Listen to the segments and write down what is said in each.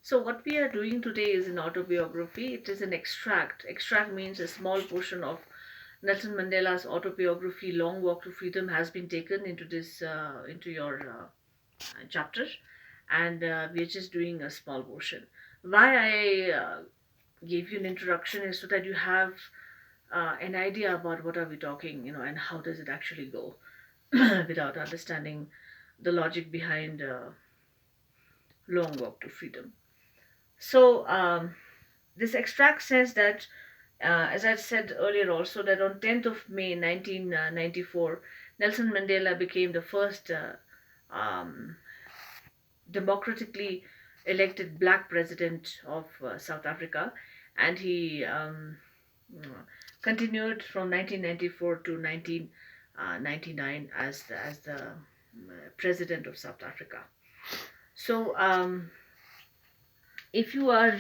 So what we are doing today is an autobiography. It is an extract. Extract means a small portion of Nelson Mandela's autobiography, Long Walk to Freedom, has been taken into this into your chapter, and we are just doing a small portion. Why I gave you an introduction is so that you have an idea about what are we talking, and how does it actually go, without understanding the logic behind Long Walk to Freedom. So this extract says that, as I said earlier, also that on 10th of May 1994, Nelson Mandela became the first um, democratically elected black president of South Africa, and he continued from 1994 to 1999 as the president of South Africa. So, if you are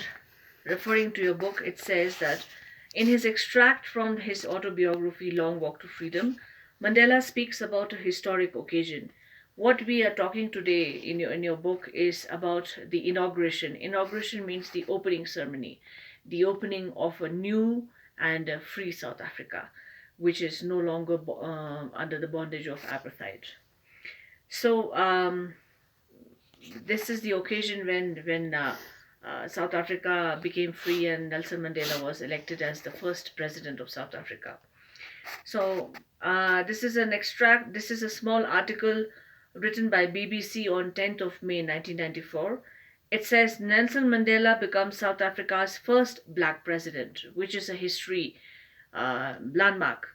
referring to your book, it says that in his extract from his autobiography, Long Walk to Freedom, Mandela speaks about a historic occasion. What we are talking today in your book is about the inauguration. Inauguration means the opening ceremony, the opening of a new and a free South Africa, which is no longer under the bondage of apartheid. So this is the occasion when South Africa became free and Nelson Mandela was elected as the first president of South Africa. So this is an extract. This is a small article written by BBC on 10th of May 1994. It says Nelson Mandela becomes South Africa's first black president, which is a history landmark.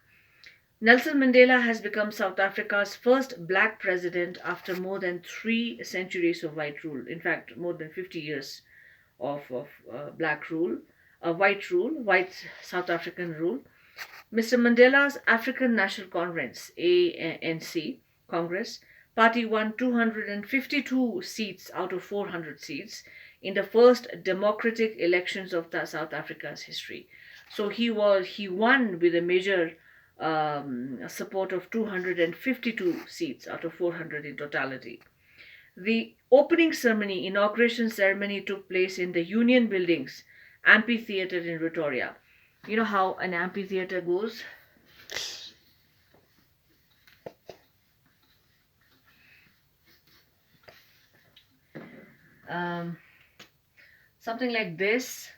Nelson Mandela has become South Africa's first black president after more than 3 centuries of white rule. In fact, more than 50 years of black rule, white South African rule. Mr. Mandela's African National Conference, ANC Congress, party won 252 seats out of 400 seats in the first democratic elections of South Africa's history. So he won with a major support of 252 seats out of 400 in totality. The opening ceremony, inauguration ceremony, took place in the Union Buildings Amphitheatre in Pretoria. You know how an amphitheatre goes? Um, Something like this,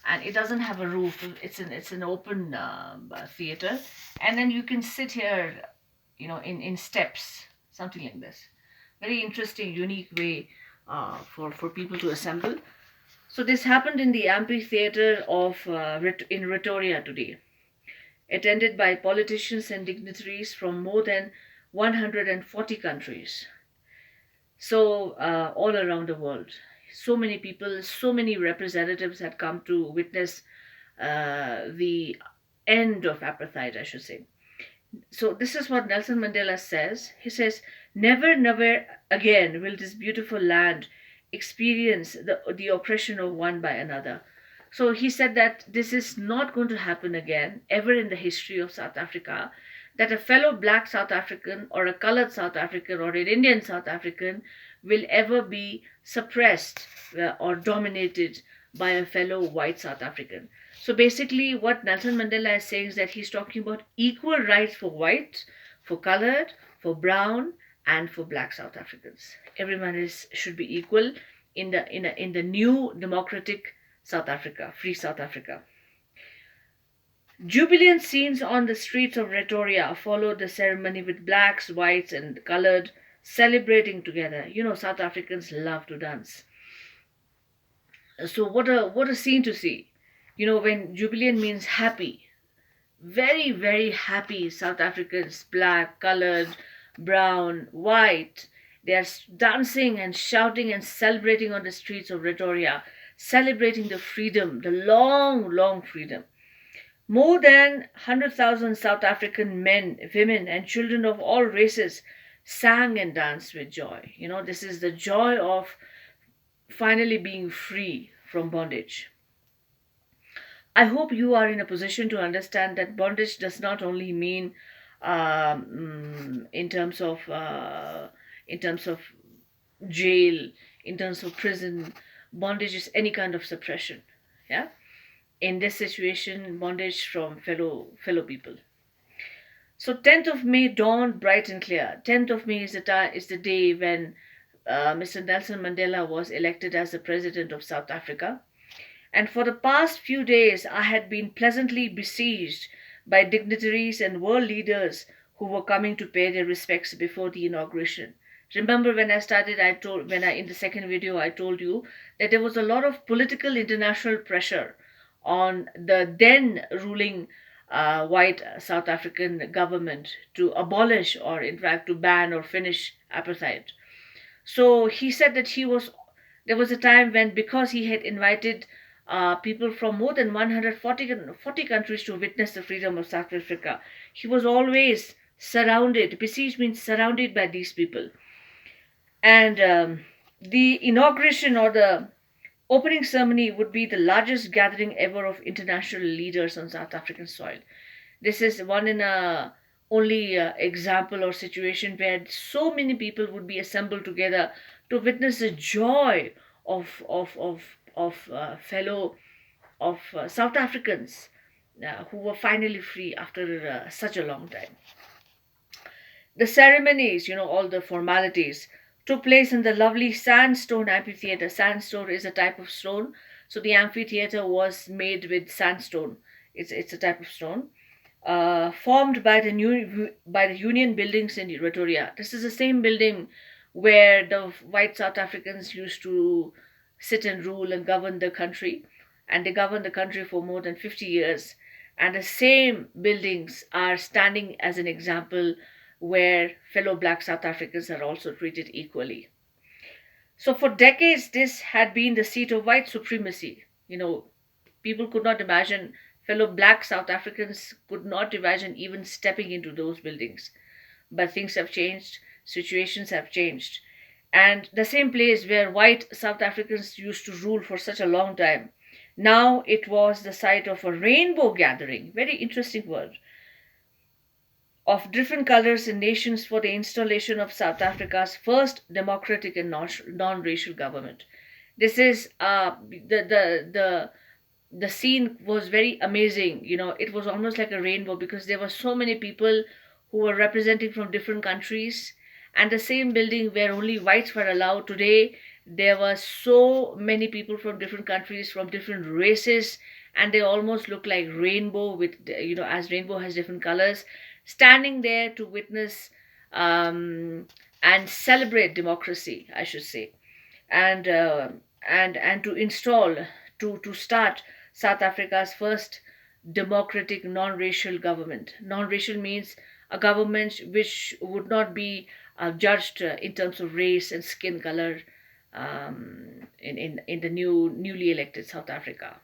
and it doesn't have a roof. It's an open theater, and then you can sit here, in steps, something like this. Very interesting, unique way for people to assemble. So this happened in the amphitheater in Pretoria today, attended by politicians and dignitaries from more than 140 countries. So all around the world, so many people, so many representatives had come to witness the end of apartheid, I should say. So this is what Nelson Mandela says. He says, "Never, never again will this beautiful land experience the oppression of one by another." So he said that this is not going to happen again, ever in the history of South Africa, that a fellow black South African or a colored South African or an Indian South African will ever be suppressed or dominated by a fellow white South African. So basically, what Nelson Mandela is saying is that he's talking about equal rights for white, for colored, for brown, and for black South Africans. Everyone should be equal in the new democratic South Africa, free South Africa. Jubilant scenes on the streets of Pretoria followed the ceremony with blacks, whites, and colored celebrating together. South Africans love to dance. So what a scene to see. When jubilant means happy, very, very happy South Africans, black, colored, brown, white, they are dancing and shouting and celebrating on the streets of Pretoria, celebrating the freedom, the long, long freedom. More than 100,000 South African men, women, and children of all races sang and danced with joy. This is the joy of finally being free from bondage. I hope you are in a position to understand that bondage does not only mean in terms of jail, in terms of prison. Bondage is any kind of suppression. Yeah. In this situation, bondage from fellow people. So 10th of May dawned bright and clear. 10th of May is the day when Mr. Nelson Mandela was elected as the president of South Africa. And for the past few days, I had been pleasantly besieged by dignitaries and world leaders who were coming to pay their respects before the inauguration. Remember when I started, in the second video, I told you that there was a lot of political international pressure on the then ruling white South African government to abolish, or in fact to ban or finish apartheid. So he said that there was a time when, because he had invited people from more than 140 countries to witness the freedom of South Africa, he was always surrounded, besieged means surrounded by these people. And the inauguration, or the opening ceremony, would be the largest gathering ever of international leaders on South African soil. This is one in a only example or situation where so many people would be assembled together to witness the joy of fellow of South Africans who were finally free after such a long time. The ceremonies, all the formalities, took place in the lovely sandstone amphitheater. Sandstone is a type of stone, so the amphitheater was made with sandstone. It's a type of stone formed by the Union buildings in Pretoria. This is the same building where the white South Africans used to sit and rule and govern the country, and they governed the country for more than 50 years. And the same buildings are standing as an example where fellow black South Africans are also treated equally. So for decades, this had been the seat of white supremacy. People could not imagine, fellow black South Africans could not imagine even stepping into those buildings. But things have changed, situations have changed. And the same place where white South Africans used to rule for such a long time, now it was the site of a rainbow gathering, very interesting word, of different colors and nations for the installation of South Africa's first democratic and non-racial government. This is the scene was very amazing. It was almost like a rainbow, because there were so many people who were representing from different countries, and the same building where only whites were allowed. Today there were so many people from different countries, from different races, and they almost look like rainbow, with as rainbow has different colors, standing there to witness and celebrate democracy, I should say, and to install, to start South Africa's first democratic non-racial government. Non-racial means a government which would not be judged in terms of race and skin color in the newly elected South Africa.